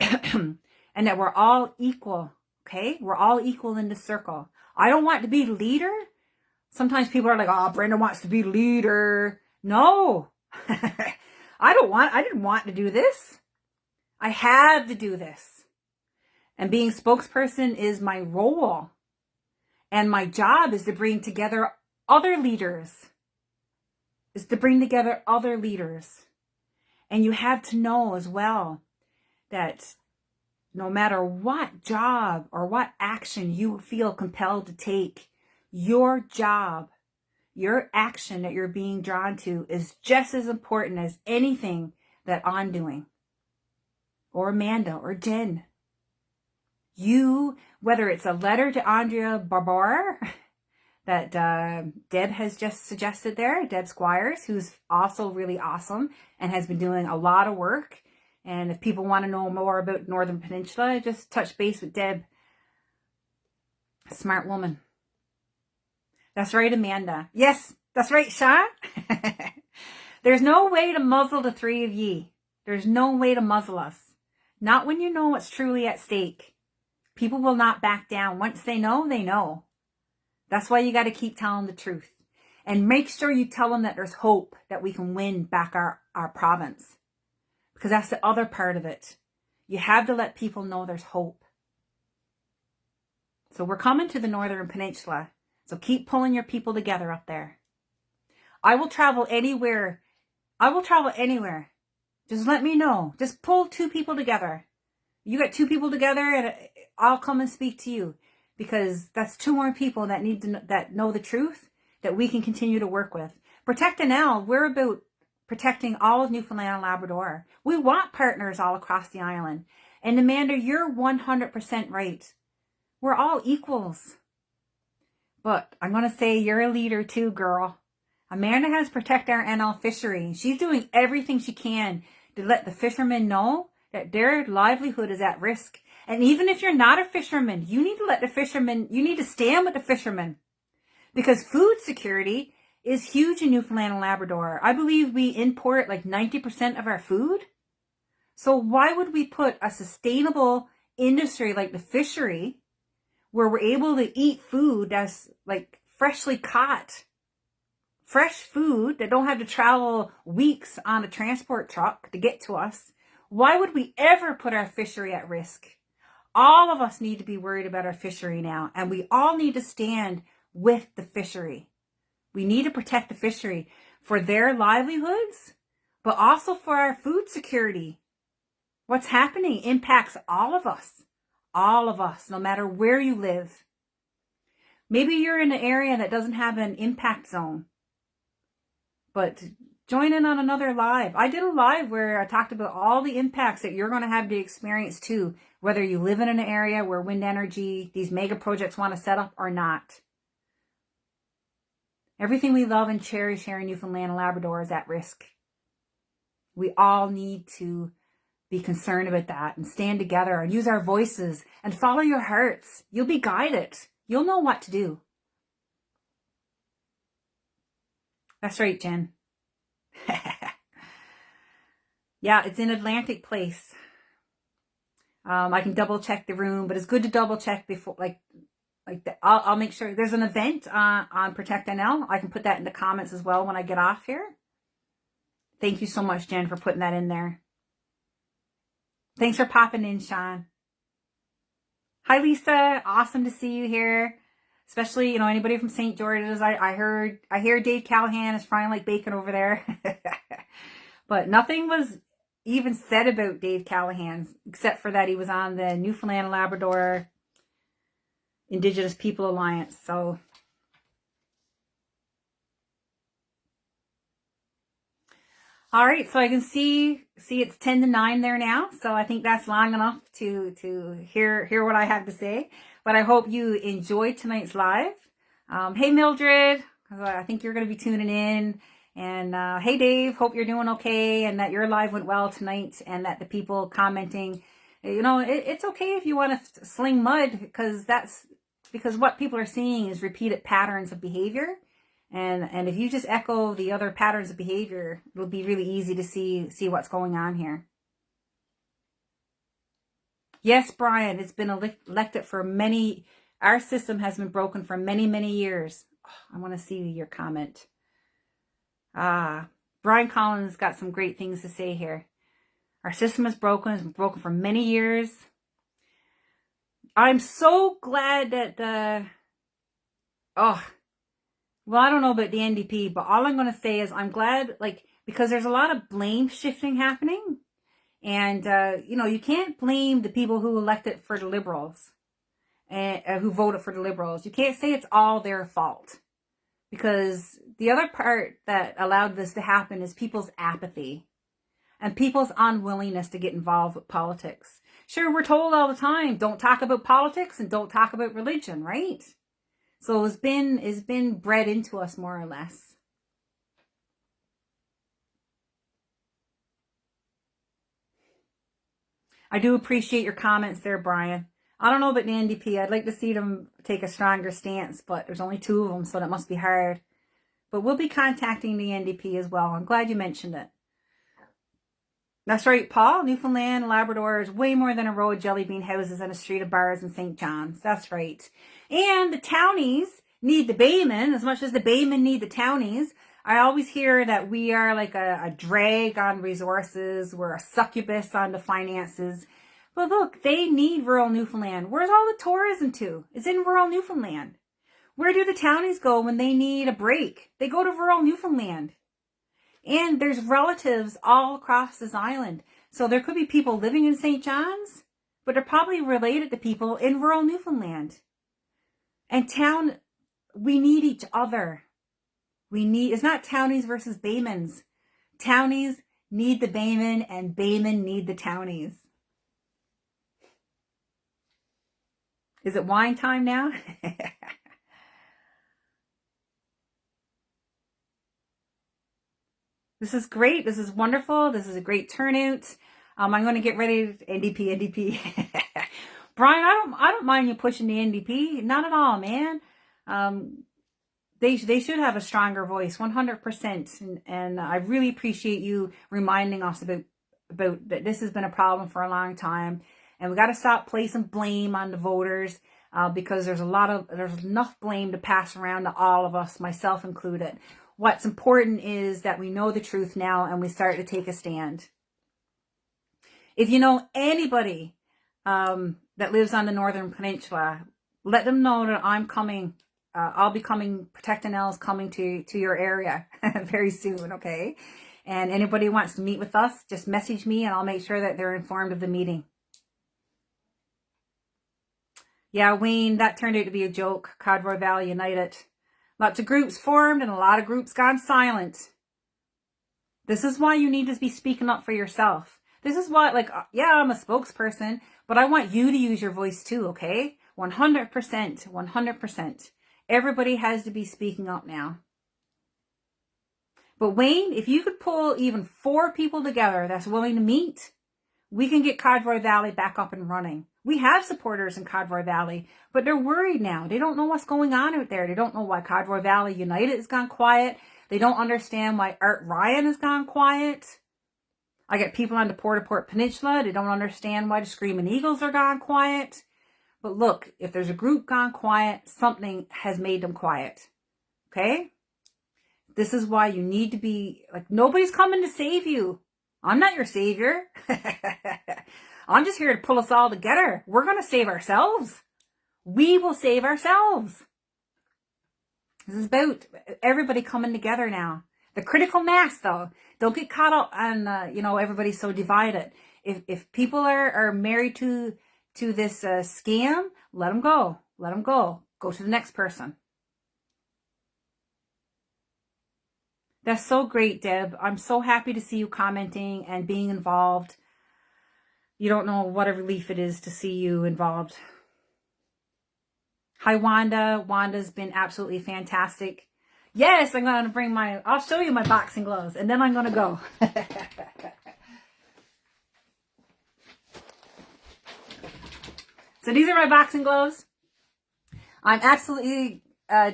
And that we're all equal. Okay? We're all equal in this circle. I don't want to be the leader. Sometimes people are like, oh, Brenda wants to be the leader. No. I didn't want to do this. I have to do this. And being spokesperson is my role. And my job is to bring together other leaders. And you have to know as well that no matter what job or what action you feel compelled to take, your job, your action that you're being drawn to is just as important as anything that I'm doing, or Amanda, or Jen. You, whether it's a letter to Andrea Barbar that Deb has just suggested there, Deb Squires, who's also really awesome and has been doing a lot of work. And if people want to know more about Northern Peninsula, just touch base with Deb. Smart woman. That's right, Amanda. Yes, that's right, Sean. There's no way to muzzle the three of ye. There's no way to muzzle us. Not when you know what's truly at stake. People will not back down. Once they know, they know. That's why you got to keep telling the truth. And make sure you tell them that there's hope that we can win back our province. Because that's the other part of it. You have to let people know there's hope. So we're coming to the Northern Peninsula. So keep pulling your people together up there. I will travel anywhere. I will travel anywhere. Just let me know. Just pull 2 people together. You got 2 people together and I'll come and speak to you. Because that's 2 more people that need to that know the truth that we can continue to work with. Protect NL. We're about protecting all of Newfoundland and Labrador. We want partners all across the island. And Amanda, you're 100% right. We're all equals. But I'm going to say you're a leader too, girl. Amanda has protect our NL fishery. She's doing everything she can to let the fishermen know that their livelihood is at risk. And even if you're not a fisherman, you need to let the fishermen, you need to stand with the fishermen. Because food security is huge in Newfoundland and Labrador. I believe we import like 90% of our food. So why would we put a sustainable industry like the fishery, where we're able to eat food that's like freshly caught, fresh food that don't have to travel weeks on a transport truck to get to us? Why would we ever put our fishery at risk? All of us need to be worried about our fishery now, and we all need to stand with the fishery. We need to protect the fishery for their livelihoods, but also for our food security. What's happening impacts all of us, no matter where you live. Maybe you're in an area that doesn't have an impact zone, but join in on another live. I did a live where I talked about all the impacts that you're going to have to experience too, whether you live in an area where wind energy, these mega projects want to set up or not. Everything we love and cherish here in Newfoundland and Labrador is at risk. We all need to be concerned about that and stand together and use our voices and follow your hearts. You'll be guided. You'll know what to do. That's right, Jen. Yeah, it's in Atlantic Place. I can double check the room, but it's good to double check before, I'll make sure there's an event on Protect NL. I can put that in the comments as well when I get off here. Thank you so much, Jen, for putting that in there. Thanks for popping in, Sean. Hi, Lisa. Awesome to see you here. Especially, anybody from St. George's. I hear Dave Callahan is frying like bacon over there. But nothing was even said about Dave Callahan, except for that he was on the Newfoundland and Labrador Indigenous People Alliance. So all right, so I can see it's 10 to 9 there now. So I think that's long enough to hear what I have to say. But I hope you enjoyed tonight's live. Hey, Mildred, I think you're going to be tuning in. And hey, Dave, hope you're doing okay and that your live went well tonight and that the people commenting, it's okay if you want to sling mud, because what people are seeing is repeated patterns of behavior. And if you just echo the other patterns of behavior, it'll be really easy to see what's going on here. Yes, Brian, it's been elected for many, our system has been broken for many, many years. Oh, I want to see your comment. Brian Collins got some great things to say here. Our system is broken. It's been broken for many years. I'm so glad that Well, I don't know about the NDP, but all I'm going to say is I'm glad, like, because there's a lot of blame shifting happening. And, you know, you can't blame the people who elected for the Liberals and who voted for the Liberals. You can't say it's all their fault, because the other part that allowed this to happen is people's apathy and people's unwillingness to get involved with politics. Sure, we're told all the time, don't talk about politics and don't talk about religion, right? So it's been bred into us more or less. I do appreciate your comments there, Brian. I don't know about the NDP. I'd like to see them take a stronger stance, but there's only 2 of them, so that must be hard. But we'll be contacting the NDP as well. I'm glad you mentioned it. That's right, Paul. Newfoundland and Labrador is way more than a row of jelly bean houses and a street of bars in St. John's. That's right. And the townies need the baymen as much as the baymen need the townies. I always hear that we are like a drag on resources. We're a succubus on the finances. But look, they need rural Newfoundland. Where's all the tourism to? It's in rural Newfoundland. Where do the townies go when they need a break? They go to rural Newfoundland. And there's relatives all across this island. So there could be people living in St. John's, but they're probably related to people in rural Newfoundland. And we need each other. It's not townies versus baymans. Townies need the baymen and baymen need the townies. Is it wine time now? This is great. This is wonderful. This is a great turnout. I'm going to get ready to NDP. Brian, I don't mind you pushing the NDP. Not at all, man. They should have a stronger voice, 100%. And I really appreciate you reminding us about that this has been a problem for a long time. And we got to stop placing blame on the voters, because there's enough blame to pass around to all of us, myself included. What's important is that we know the truth now and we start to take a stand. If you know anybody that lives on the Northern Peninsula, let them know that I'm coming. I'll be coming. Protect NL is coming to your area very soon, okay? And anybody who wants to meet with us, just message me and I'll make sure that they're informed of the meeting. Yeah, Wayne, that turned out to be a joke. Codroy Valley United. Lots of groups formed and a lot of groups gone silent. This is why you need to be speaking up for yourself. This is why, like, yeah, I'm a spokesperson, but I want you to use your voice too, okay? 100%, 100%. Everybody has to be speaking up now. But Wayne, if you could pull even 4 people together that's willing to meet, we can get Codroy Valley back up and running. We have supporters in Codroy Valley, but they're worried now. They don't know what's going on out there. They don't know why Codroy Valley United has gone quiet. They don't understand why Art Ryan has gone quiet. I get people on the Port Au Port Peninsula. They don't understand why the Screaming Eagles are gone quiet. But look, if there's a group gone quiet, something has made them quiet. Okay? This is why you need to be, like, nobody's coming to save you. I'm not your savior. I'm just here to pull us all together. We're going to save ourselves. We will save ourselves. This is about everybody coming together now. The critical mass, though. Don't get caught up on, everybody's so divided. If people are married to this scam, let them go. Let them go. Go to the next person. That's so great, Deb. I'm so happy to see you commenting and being involved. You don't know what a relief it is to see you involved. Hi, Wanda. Wanda's been absolutely fantastic. Yes, I'm going to I'll show you my boxing gloves and then I'm going to go. So these are my boxing gloves. I'm absolutely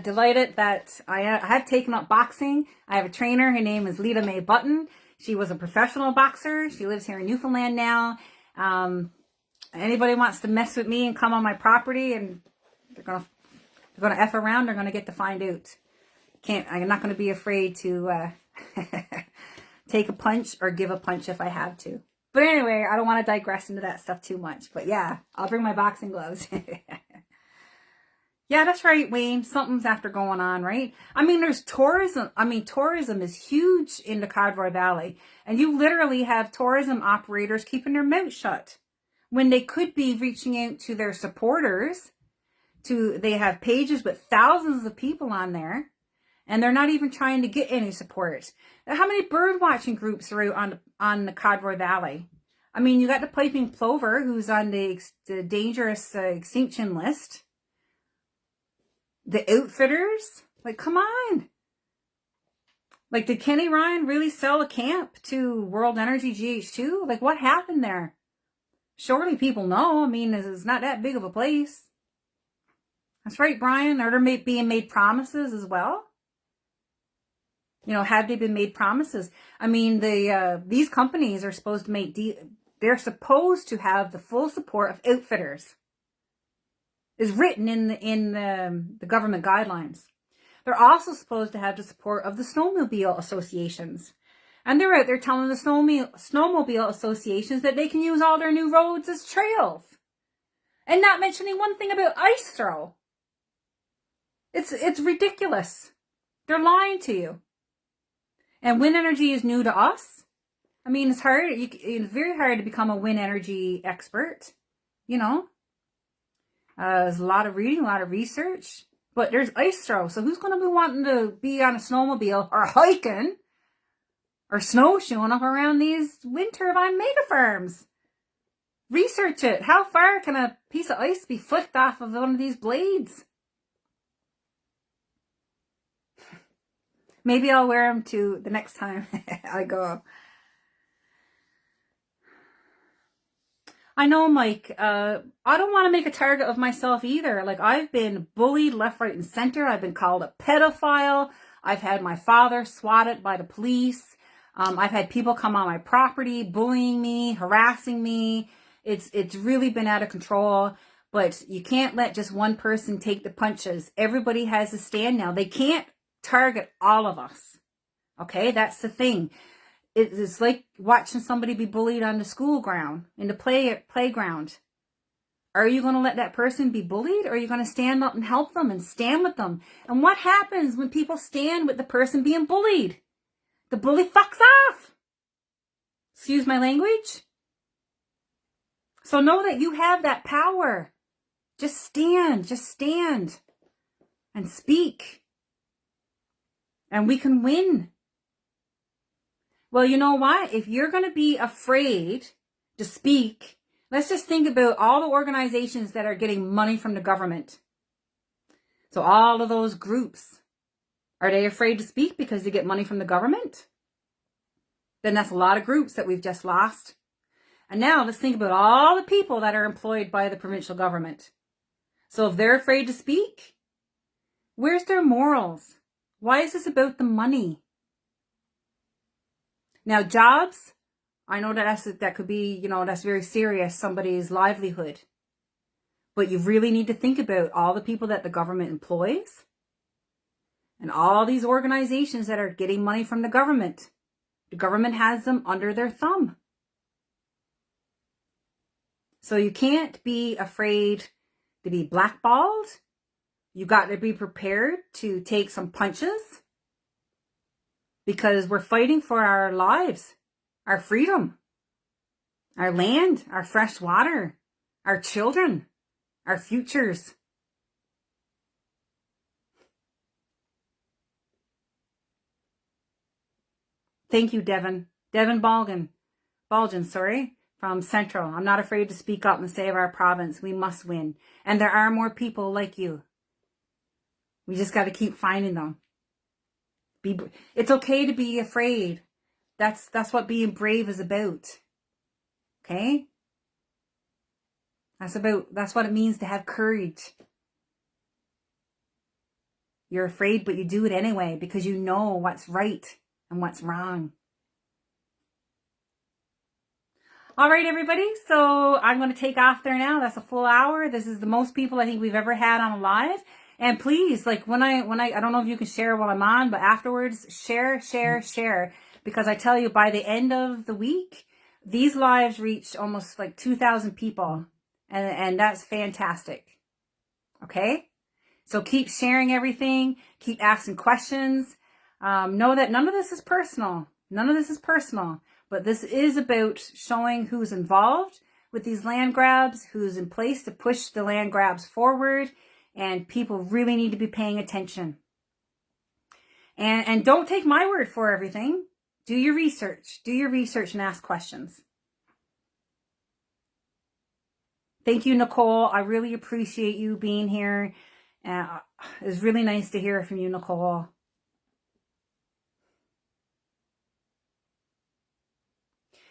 delighted that I have taken up boxing. I have a trainer. Her name is Lita Mae Button. She was a professional boxer. She lives here in Newfoundland now. Anybody wants to mess with me and come on my property and they're gonna F around, they're gonna get to find out. I'm not gonna be afraid to take a punch or give a punch if I have to. But anyway, I don't want to digress into that stuff too much. But yeah, I'll bring my boxing gloves. Yeah, that's right, Wayne. Something's after going on, right? I mean, there's tourism. I mean, tourism is huge in the Codroy Valley. And you literally have tourism operators keeping their mouth shut when they could be reaching out to their supporters. They have pages with thousands of people on there, and they're not even trying to get any support. How many bird watching groups are out on the Codroy Valley? I mean, you got the piping plover, who's on the dangerous extinction list. The outfitters, like, come on. Like, did Kenny Ryan really sell a camp to World Energy GH2? Like, what happened there? Surely people know. I mean, this is not that big of a place. That's right, Brian. Are there being made promises as well? You know, have they been made promises? I mean, these companies are supposed to make they're supposed to have the full support of outfitters. Is written in the government guidelines. They're also supposed to have the support of the snowmobile associations. And they're out there telling the snowmobile associations that they can use all their new roads as trails. And not mentioning one thing about ice throw. It's ridiculous. They're lying to you. And wind energy is new to us. I mean, it's hard. It's very hard to become a wind energy expert, you know. There's a lot of reading, a lot of research, but there's ice throw. So who's going to be wanting to be on a snowmobile or hiking or snowshoeing up around these wind turbine mega farms? Research it. How far can a piece of ice be flicked off of one of these blades? Maybe I'll wear them to the next time I go. I know, Mike, I don't want to make a target of myself either. Like, I've been bullied left, right, and center. I've been called a pedophile. I've had my father swatted by the police. I've had people come on my property, bullying me, harassing me. It's really been out of control. But you can't let just one person take the punches. Everybody has a stand now. They can't target all of us. Okay, that's the thing. It's like watching somebody be bullied on the school ground, in the playground. Are you going to let that person be bullied, or are you going to stand up and help them and stand with them? And what happens when people stand with the person being bullied? The bully fucks off. Excuse my language. So know that you have that power. Just stand and speak. And we can win. Well, you know what? If you're going to be afraid to speak, let's just think about all the organizations that are getting money from the government. So all of those groups, are they afraid to speak because they get money from the government? Then that's a lot of groups that we've just lost. And now let's think about all the people that are employed by the provincial government. So if they're afraid to speak, where's their morals? Why is this about the money? Now, jobs, I know that could be, you know, that's very serious, somebody's livelihood. But you really need to think about all the people that the government employs and all these organizations that are getting money from the government. The government has them under their thumb. So you can't be afraid to be blackballed. You got to be prepared to take some punches. Because we're fighting for our lives, our freedom, our land, our fresh water, our children, our futures. Thank you, Devin. Devin Balgan, from Central. I'm not afraid to speak up and save our province. We must win. And there are more people like you. We just got to keep finding them. It's okay to be afraid. That's what being brave is about. Okay? That's what it means to have courage. You're afraid, but you do it anyway because you know what's right and what's wrong. All right, everybody. So I'm going to take off there now. That's a full hour. This is the most people I think we've ever had on a live. And please, like when I don't know if you can share while I'm on, but afterwards, share. Because I tell you, by the end of the week, these lives reached almost like 2,000 people. And that's fantastic. Okay? So keep sharing everything. Keep asking questions. Know that none of this is personal. None of this is personal. But this is about showing who's involved with these land grabs, who's in place to push the land grabs forward. And people really need to be paying attention. And don't take my word for everything. Do your research. Do your research and ask questions. Thank you, Nicole. I really appreciate you being here. It's really nice to hear from you, Nicole.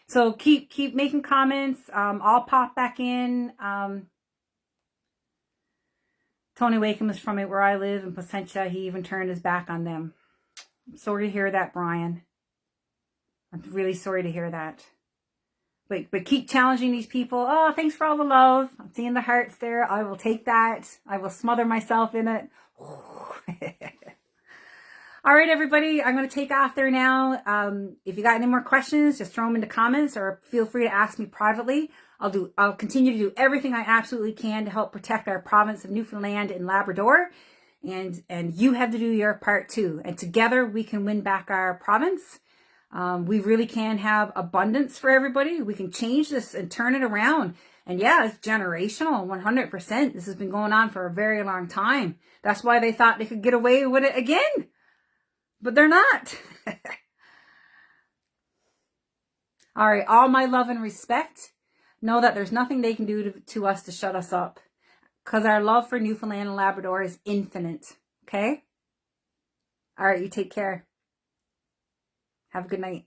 So keep making comments. I'll pop back in. Tony Wakeham is from where I live in Placentia. He even turned his back on them. I'm sorry to hear that, Brian. I'm really sorry to hear that. But keep challenging these people. Oh, thanks for all the love. I'm seeing the hearts there. I will take that. I will smother myself in it. All right, everybody. I'm going to take off there now. If you got any more questions, just throw them in the comments or feel free to ask me privately. I'll continue to do everything I absolutely can to help protect our province of Newfoundland and Labrador. And you have to do your part too. And together we can win back our province. We really can have abundance for everybody. We can change this and turn it around. And yeah, it's generational, 100%. This has been going on for a very long time. That's why they thought they could get away with it again. But they're not. All right, all my love and respect. Know that there's nothing they can do to us to shut us up. Because our love for Newfoundland and Labrador is infinite. Okay? All right, you take care. Have a good night.